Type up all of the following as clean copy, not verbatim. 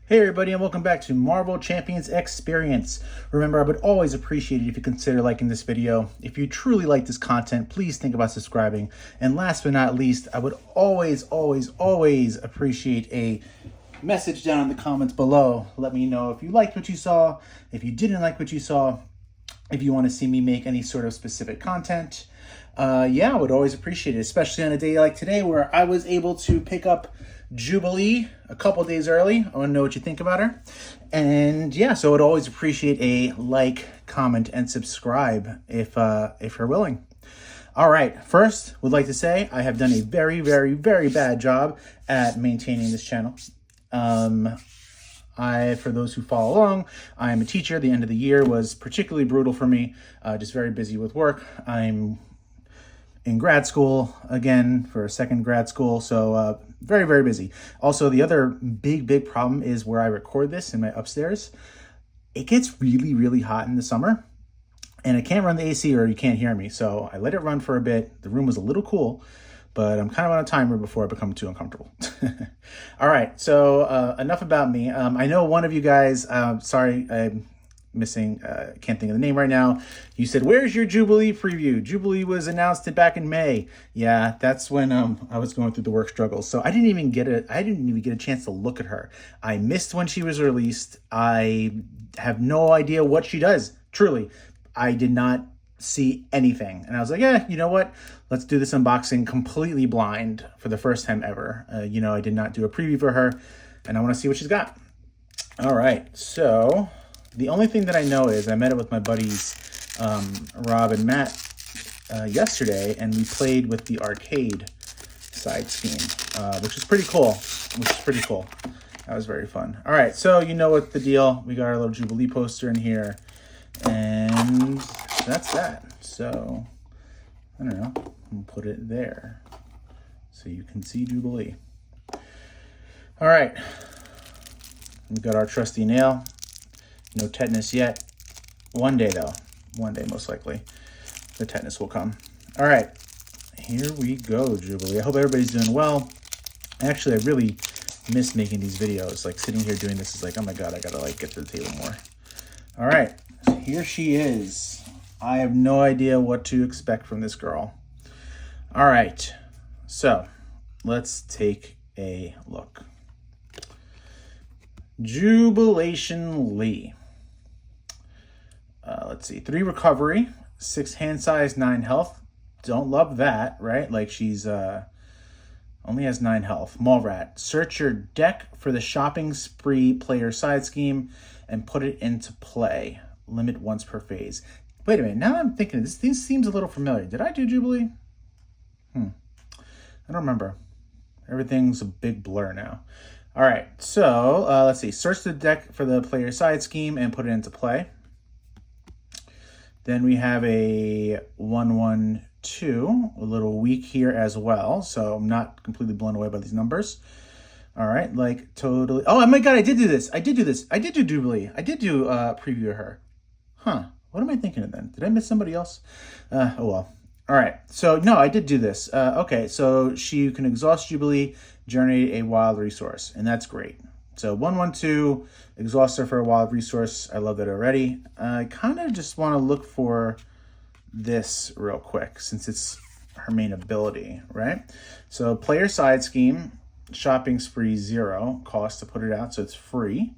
Hey everybody, and welcome back to Marvel Champions Experience. Remember, I would always appreciate it if you consider liking this video. If you truly like this content, please think about subscribing. And last but not least, I would always appreciate a message down in the comments below. Let me know if you liked what you saw, if you didn't like what you saw, if you want to see me make any sort of specific content. Yeah, I would always appreciate it, especially on a day like today where I was able to pick up Jubilee a couple days early. I want to know what you think about her. And yeah, so I would always appreciate a like, comment, and subscribe if you're willing. All right, first, would like to say I have done a very bad job at maintaining this channel. For those who follow along, I am a teacher. The end of the year was particularly brutal for me, just very busy with work. I'm in grad school again for a second grad school, so very busy. Also, the other big problem is where I record this in my upstairs. It gets really hot in the summer, and I can't run the AC or you can't hear me, so I let it run for a bit. The room was a little cool, but I'm kind of on a timer before I become too uncomfortable. All right, so enough about me. I know one of you guys, sorry, I'm missing, can't think of the name right now. You said, where's your Jubilee preview? Jubilee was announced back in May. Yeah, that's when I was going through the work struggles. So I didn't even get a chance to look at her. I missed when she was released. I have no idea what she does. Truly, I did not see anything. And I was like, yeah, you know what? Let's do this unboxing completely blind for the first time ever. I did not do a preview for her, and I want to see what she's got. All right, so the only thing that I know is I met up with my buddies, Rob and Matt, yesterday, and we played with the arcade side scheme, which is pretty cool. That was very fun. All right, so you know what the deal. We got our little Jubilee poster in here, and that's that. So, I don't know. I'll put it there so you can see Jubilee. All right. We got our trusty nail. No tetanus yet. One day, though. One day, most likely. The tetanus will come. All right. Here we go, Jubilee. I hope everybody's doing well. Actually, I really miss making these videos. Like, sitting here doing this is like, oh my God, I gotta, like, get to the table more. All right. Here she is. I have no idea what to expect from this girl. All right. So, let's take a look. Jubilation Lee. Let's see. 3 recovery, 6 hand size, 9 health. Don't love that, right? Like she's only has 9 health. Mallrat. Search your deck for the shopping spree player side scheme and put it into play. Limit once per phase. Wait a minute. Now I'm thinking this seems a little familiar. Did I do Jubilee? I don't remember. Everything's a big blur now. All right, so let's see. Search the deck for the player side scheme and put it into play. Then we have a 1-1-2, a little weak here as well. So I'm not completely blown away by these numbers. All right, like totally. Oh my God, I did do this. I did do Jubilee. I did do preview of her. Huh, what am I thinking of then? Did I miss somebody else? Oh well. All right, so no, I did do this. Okay, so you can exhaust Jubilee, generate a wild resource, and that's great. So 1-1-2, exhaust her for a wild resource. I love that already. I kind of just want to look for this real quick since it's her main ability, right? So player side scheme, shopping spree 0, cost to put it out, so it's free.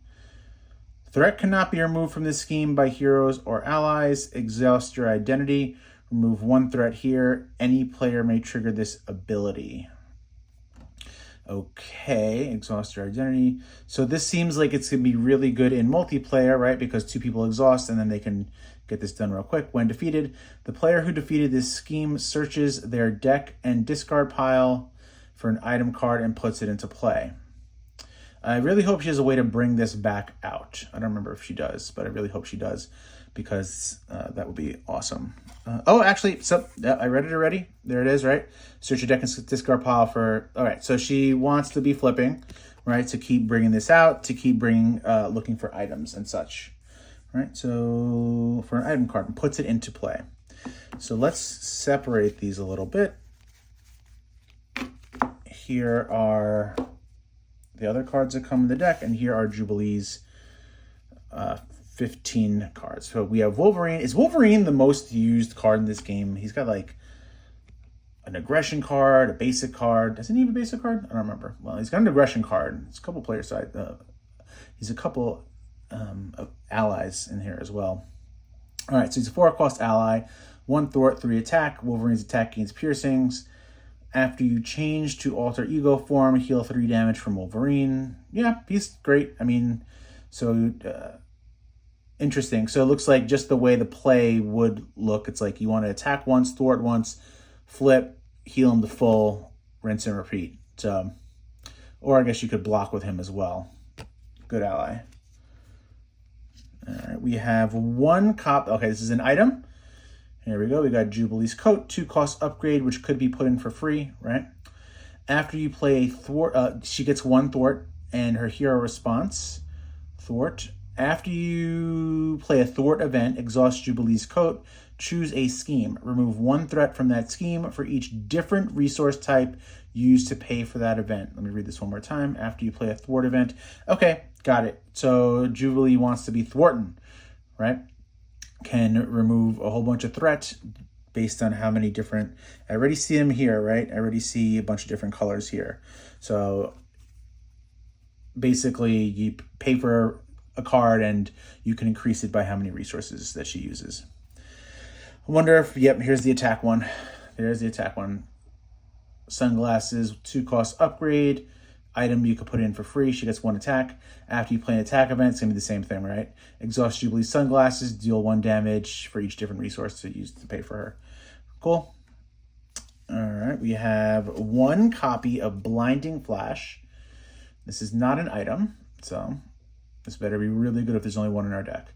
Threat cannot be removed from this scheme by heroes or allies. Exhaust your identity. Remove 1 threat here. Any player may trigger this ability. Okay, exhaust your identity. So this seems like it's going to be really good in multiplayer, right? Because 2 people exhaust and then they can get this done real quick. When defeated, the player who defeated this scheme searches their deck and discard pile for an item card and puts it into play. I really hope she has a way to bring this back out. I don't remember if she does, but I really hope she does because that would be awesome. Oh, actually, so I read it already. There it is, right? Search your deck and discard pile for... All right, so she wants to be flipping, right? To keep bringing this out, to keep bringing, looking for items and such, right? So for an item card and puts it into play. So let's separate these a little bit. Here are the other cards that come in the deck, and here are Jubilee's 15 cards. So we have Wolverine. Is Wolverine the most used card in this game? He's got like an aggression card, a basic card. Doesn't he have a basic card? I don't remember. Well, he's got an aggression card. It's a couple player side. He's a couple allies in here as well. All right, so he's a 4-cost ally, 1 thwart, 3 attack. Wolverine's attack gains piercings. After you change to alter ego form, heal 3 damage from Wolverine. Yeah, he's great. I mean, so interesting. So it looks like just the way the play would look. It's like you want to attack once, thwart once, flip, heal him to full, rinse and repeat. So, or I guess you could block with him as well. Good ally. All right, we have 1 copy. Okay, this is an item. Here we go. We got Jubilee's coat, 2-cost upgrade, which could be put in for free, right? After you play a thwart, she gets 1 thwart and her hero response, thwart. After you play a thwart event, exhaust Jubilee's coat, choose a scheme. Remove 1 threat from that scheme for each different resource type used to pay for that event. Let me read this one more time. After you play a thwart event. Okay, got it. So Jubilee wants to be thwarting, right? Can remove a whole bunch of threats based on how many different... I already see them here, right? I already see a bunch of different colors here. So basically you pay for a card and you can increase it by how many resources that she uses. I wonder if... Yep, here's the attack one. There's the attack one. Sunglasses, 2-cost upgrade. Item you could put in for free. She gets 1 attack. After you play an attack event, it's going to be the same thing, right? Exhaust Jubilee sunglasses, deal 1 damage for each different resource to use to pay for her. Cool. All right, we have 1 copy of Blinding Flash. This is not an item, so this better be really good if there's only 1 in our deck.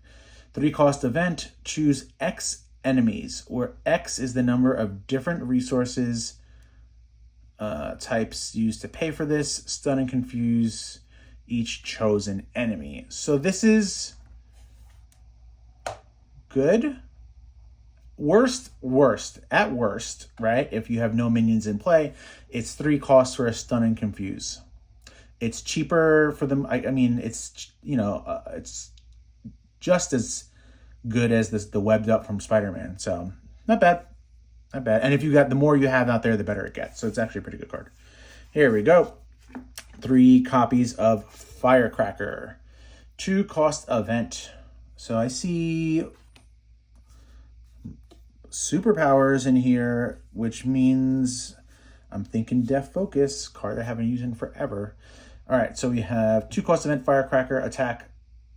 3-cost event, choose X enemies, where X is the number of different resources types used to pay for this. Stun and confuse each chosen enemy. So this is good. Worst. At worst, right? If you have no minions in play, it's 3 costs for a stun and confuse. It's cheaper for them. I mean, it's, you know, it's just as good as the webbed up from Spider-Man. So not bad. Not bad. And if you got, the more you have out there, the better it gets. So it's actually a pretty good card. Here we go. 3 copies of Firecracker. 2-cost event. So I see superpowers in here, which means I'm thinking Def Focus, card I haven't used in forever. All right, so we have 2-cost event Firecracker, attack,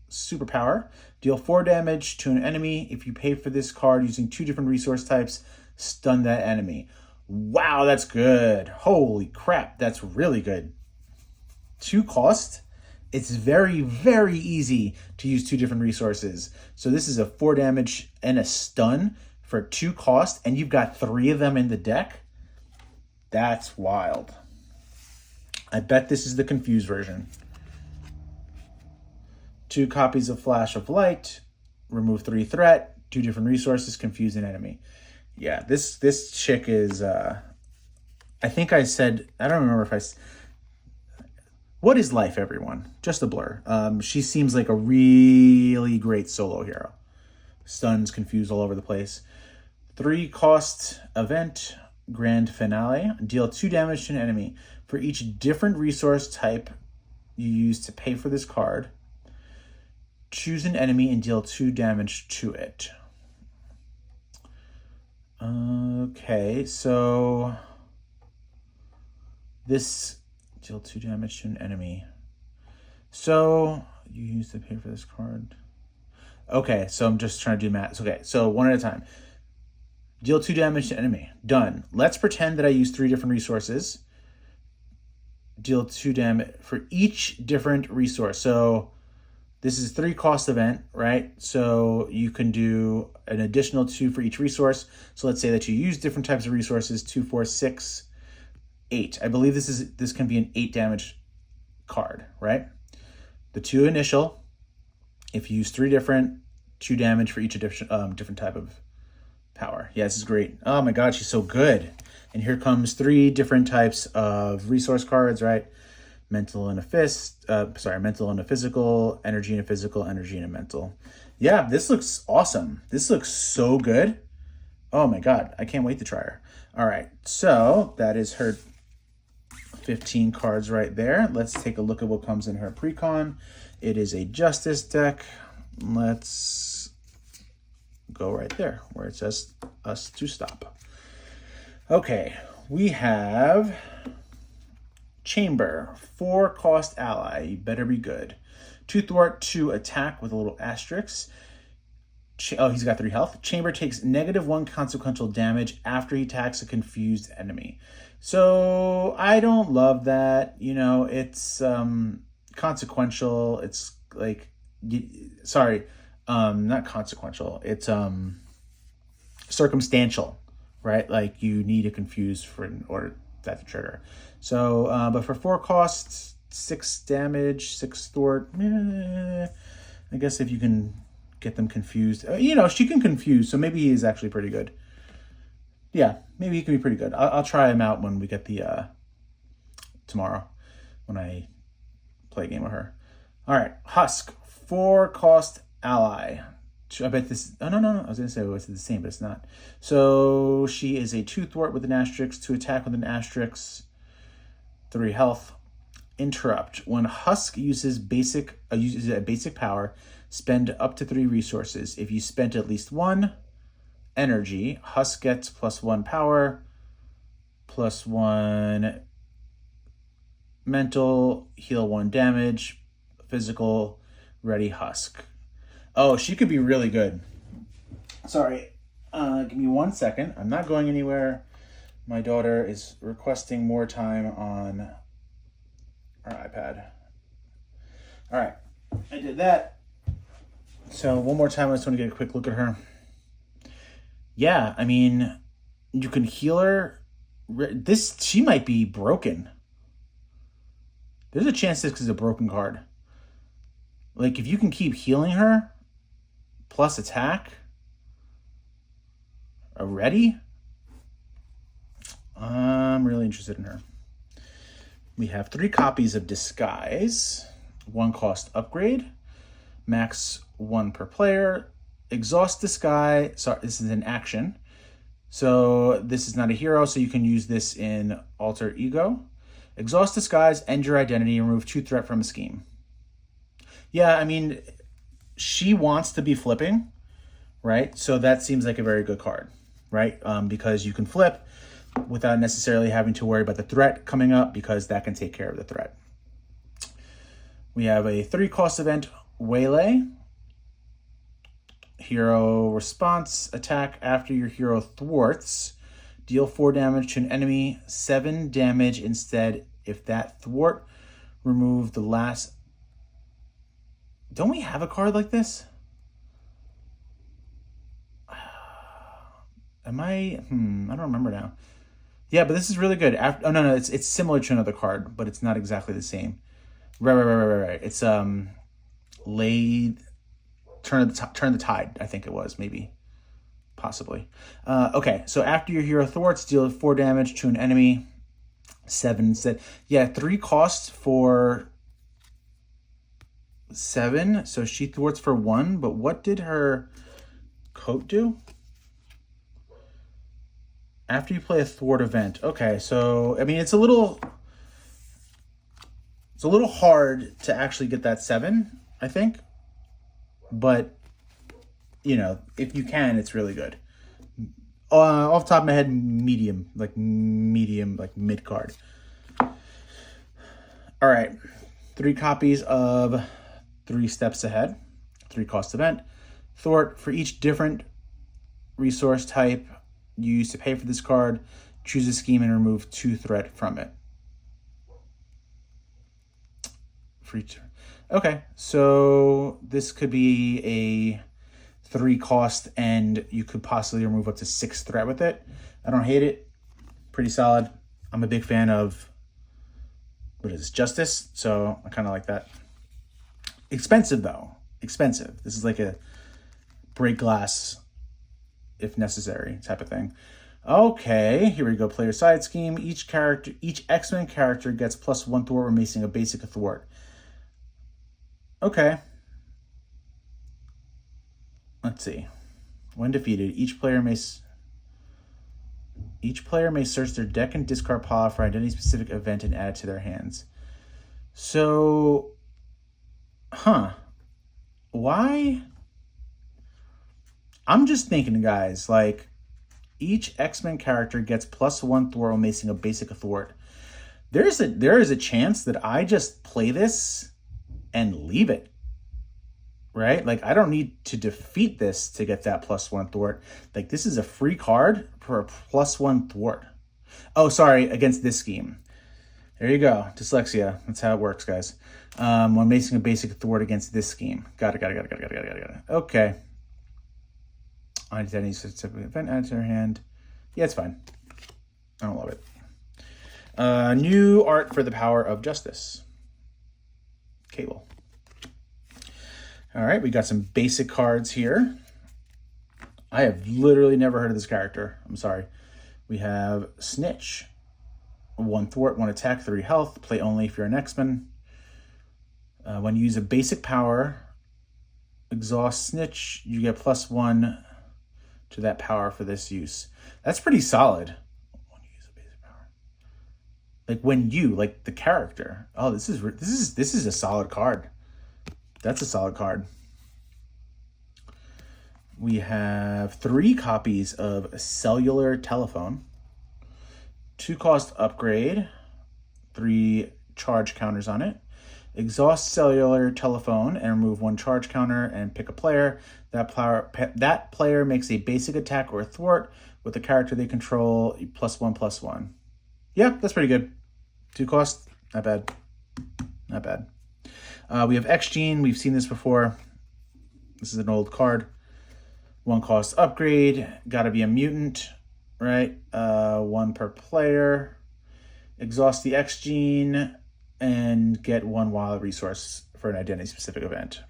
superpower. Deal 4 damage to an enemy. If you pay for this card using 2 different resource types, stun that enemy. Wow, that's good. Holy crap, that's really good. 2 cost. It's very, very easy to use 2 different resources. So this is a 4 damage and a stun for 2 cost, and you've got 3 of them in the deck. That's wild. I bet this is the confused version. 2 copies of Flash of Light. Remove 3 threat. 2 different resources. Confuse an enemy. Yeah, this chick is, I think I said, I don't remember if I, what is life, everyone? Just a blur. She seems like a really great solo hero. Stuns, confused all over the place. 3-cost event, grand finale. Deal 2 damage to an enemy. For each different resource type you use to pay for this card, choose an enemy and deal 2 damage to it. Okay, so this deal 2 damage to an enemy. So you use to pay for this card. Okay, so I'm just trying to do math. Okay, so one at a time. Deal 2 damage to enemy. Done. Let's pretend that I use 3 different resources. Deal 2 damage for each different resource. So this is 3-cost event, right? So you can do an additional 2 for each resource. So let's say that you use different types of resources, 2, 4, 6, 8. I believe this can be an 8 damage card, right? The 2 initial, if you use 3 different, 2 damage for each different type of power. Yeah, this is great. Oh my God, she's so good. And here comes 3 different types of resource cards, right? mental and a fist. Mental and a physical, energy and a physical, energy and a mental. Yeah, this looks awesome. This looks so good. Oh my God, I can't wait to try her. All right, so that is her 15 cards right there. Let's take a look at what comes in her precon. It is a Justice deck. Let's go right there where it says us to stop. Okay, we have Chamber, 4-cost ally. You better be good. 2 thwart, 2 attack with a little asterisk. He's got 3 health. Chamber takes -1 consequential damage after he attacks a confused enemy. So I don't love that. You know, it's consequential. It's like, not consequential. It's circumstantial, right? Like you need to confuse in order that to trigger. So, but for 4 costs, 6 damage, 6 thwart. I guess if you can get them confused, she can confuse. So maybe he is actually pretty good. Yeah, maybe he can be pretty good. I'll try him out when we get the tomorrow when I play a game with her. All right, Husk, 4-cost ally. I bet this. Oh no! I was gonna say it was the same, but it's not. So she is a 2 thwart with an asterisk, 2 attack with an asterisk, 3 health. Interrupt. When Husk uses a basic power, spend up to 3 resources. If you spent at least 1 energy, Husk gets +1 power, +1 mental, heal 1 damage, physical, ready Husk. Oh, she could be really good. Sorry. Give me 1 second. I'm not going anywhere. My daughter is requesting more time on our iPad. All right. I did that. So one more time, I just want to get a quick look at her. Yeah, I mean, you can heal her. She might be broken. There's a chance this is a broken card. Like, if you can keep healing her, plus attack, already, I'm really interested in her. We have 3 copies of Disguise, 1-cost upgrade, max 1 per player. Exhaust Disguise, sorry, this is an action. So this is not a hero, so you can use this in Alter Ego. Exhaust Disguise, end your identity, and remove 2 threat from a scheme. Yeah, I mean, she wants to be flipping, right? So that seems like a very good card, right? Because you can flip without necessarily having to worry about the threat coming up, because that can take care of the threat. We have a 3-cost event, Waylay. Hero response attack after your hero thwarts. Deal 4 damage to an enemy, 7 damage instead if that thwart. Remove the last... Don't we have a card like this? I don't remember now. Yeah, but this is really good. No, it's similar to another card, but it's not exactly the same. Right. It's Turn the Tide, I think it was, maybe. Possibly. Okay, so after your hero thwarts, deal 4 damage to an enemy. 7 instead. Yeah, 3 costs for 7. So she thwarts for 1, but what did her coat do? After you play a thwart event. Okay, so I mean it's a little hard to actually get that 7, I think. But if you can, it's really good. Off the top of my head, medium, like mid card. All right, 3 copies of 3 Steps Ahead, 3-cost event. Thwart, for each different resource type you use to pay for this card, choose a scheme and remove 2 threat from it. Free turn. Okay, so this could be a 3-cost, and you could possibly remove up to 6 threat with it. I don't hate it. Pretty solid. I'm a big fan of, what is this, Justice, so I kind of like that. Expensive, though. Expensive. This is like a break glass, if necessary, type of thing. Okay, here we go. Player side scheme. Each X-Men character gets +1 thwart when making a basic thwart. Okay. Let's see. When defeated, each player may search their deck and discard pile for any specific event and add it to their hands. So, why? I'm just thinking, guys, like, each X-Men character gets +1 thwart when making a basic thwart. There is a chance that I just play this and leave it. Right? Like, I don't need to defeat this to get that +1 thwart. Like, this is a free card for a +1 thwart. Oh, sorry, against this scheme. There you go. Dyslexia. That's how it works, guys. When making a basic thwart against this scheme. Got it. Okay. Identity specific event added to their hand. Yeah, it's fine. I don't love it. New art for the Power of Justice. Cable. All right, we got some basic cards here. I have literally never heard of this character. I'm sorry. We have Snitch. 1 thwart, 1 attack, 3 health. Play only if you're an X-Men. When you use a basic power, exhaust Snitch, you get +1 to that power for this use. That's pretty solid. When you use a basic power, like when you, like the character. Oh, this is a solid card. That's a solid card. We have 3 copies of Cellular Telephone, 2 cost upgrade, 3 charge counters on it. Exhaust Cellular Telephone and remove 1 charge counter and pick a player. That player makes a basic attack or a thwart with the character they control +1/+1. Yeah, that's pretty good. 2 cost, not bad. Not bad. We have X-Gene. We've seen this before. This is an old card. 1 cost upgrade. Gotta be a mutant, right? 1 per player. Exhaust the X-Gene and get 1 wild resource for an identity-specific event.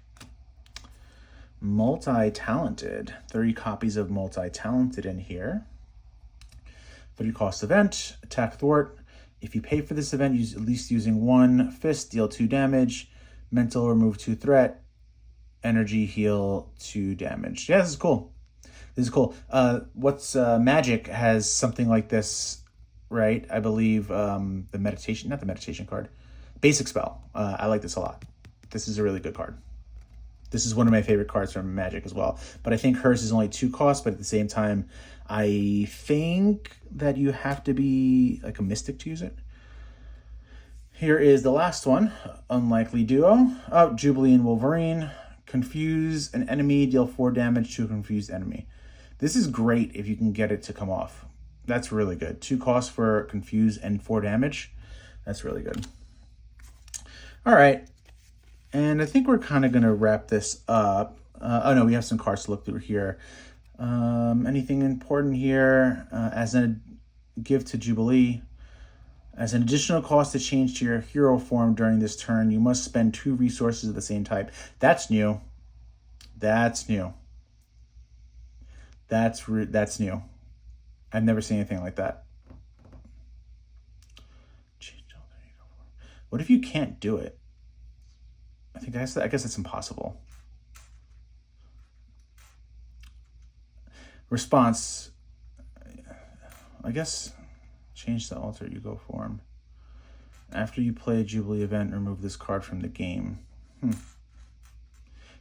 Multi-talented. 3 copies of multi-talented in here. 3 cost event. Attack thwart. If you pay for this event, use at least using 1 fist, deal 2 damage. Mental, remove 2 threat. Energy, heal 2 damage. Yeah, this is cool. Magic has something like this, right? I believe not the meditation card. Basic spell. I like this a lot. This is a really good card. This is one of my favorite cards from Magic as well. But I think hers is only 2 costs, but at the same time, I think that you have to be like a mystic to use it. Here is the last one. Unlikely duo. Oh, Jubilee and Wolverine. Confuse an enemy, deal 4 damage to a confused enemy. This is great if you can get it to come off. That's really good. 2 costs for confuse and 4 damage. That's really good. All right. And I think we're kind of going to wrap this up. Oh, no, we have some cards to look through here. Anything important here? As a gift to Jubilee. As an additional cost to change to your hero form during this turn, you must spend 2 resources of the same type. That's new. That's new. That's new. I've never seen anything like that. What if you can't do it? I guess it's impossible. Response. I guess change the alter ego form. After you play a Jubilee event, remove this card from the game.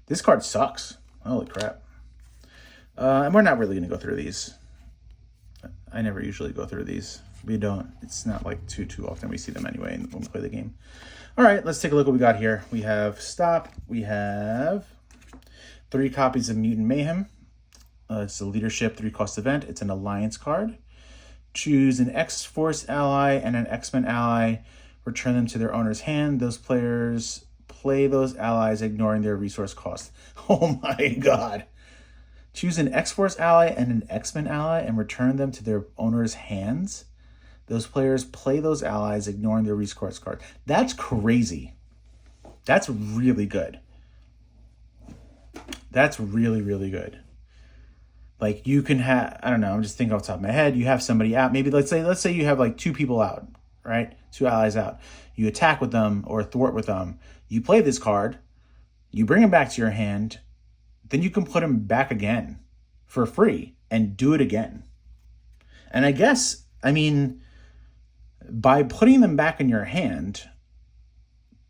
This card sucks. Holy crap. And we're not really going to go through these. I never usually go through these. We don't. It's not like too often we see them anyway when we play the game. All right, let's take a look what we got here. We have Stop. We have 3 copies of Mutant Mayhem. It's a leadership 3 cost event. It's an alliance card. Choose an X-Force ally and an X-Men ally. Return them to their owner's hand. Those players play those allies, ignoring their resource cost. Oh my god. Choose an X-Force ally and an X-Men ally and return them to their owner's hands. Those players play those allies, ignoring their resource card. That's crazy. That's really good. That's really, really good. Like you can have, I don't know, I'm just thinking off the top of my head, you have somebody out, maybe let's say you have like 2 people out, right? 2 allies out. You attack with them or thwart with them. You play this card, you bring him back to your hand, then you can put him back again for free and do it again. And I guess, I mean, by putting them back in your hand,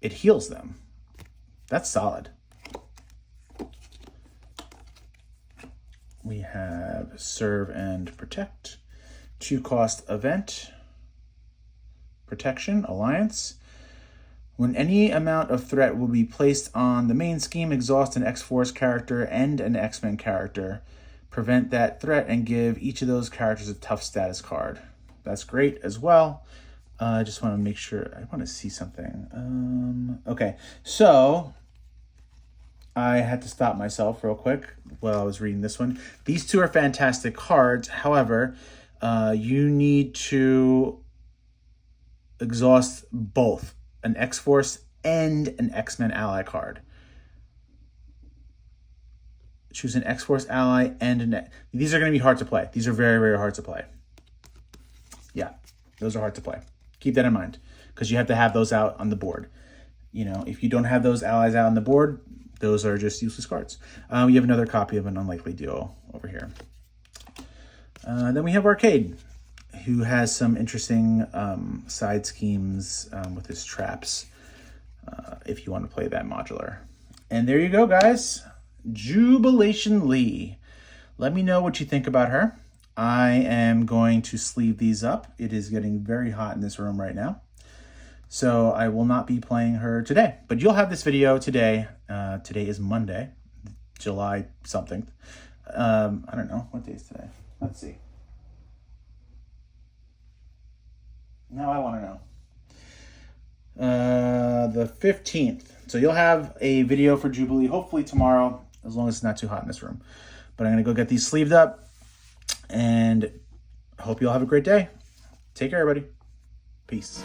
it heals them. That's solid. We have Serve and Protect, 2-cost event, Protection, Alliance. When any amount of threat will be placed on the main scheme, exhaust an X-Force character and an X-Men character. Prevent that threat and give each of those characters a tough status card. That's great as well. I just want to make sure, I want to see something. Okay, so I had to stop myself real quick while I was reading this one. These 2 are fantastic cards. However, you need to exhaust both an X-Force and an X-Men ally card. Choose an X-Force ally and an... These are going to be hard to play. These are very, very hard to play. Yeah, those are hard to play. Keep that in mind because you have to have those out on the board. You know, if you don't have those allies out on the board, those are just useless cards. We have another copy of an Unlikely Duo over here. Then we have Arcade, who has some interesting side schemes with his traps, if you want to play that modular. And there you go, guys. Jubilation Lee. Let me know what you think about her. I am going to sleeve these up. It is getting very hot in this room right now. So I will not be playing her today, but you'll have this video today. Today is Monday, July something. I don't know. What day is today? Let's see. Now I want to know. The 15th. So you'll have a video for Jubilee, hopefully tomorrow, as long as it's not too hot in this room. But I'm going to go get these sleeved up, and I hope you all have a great day. Take care, everybody. Peace.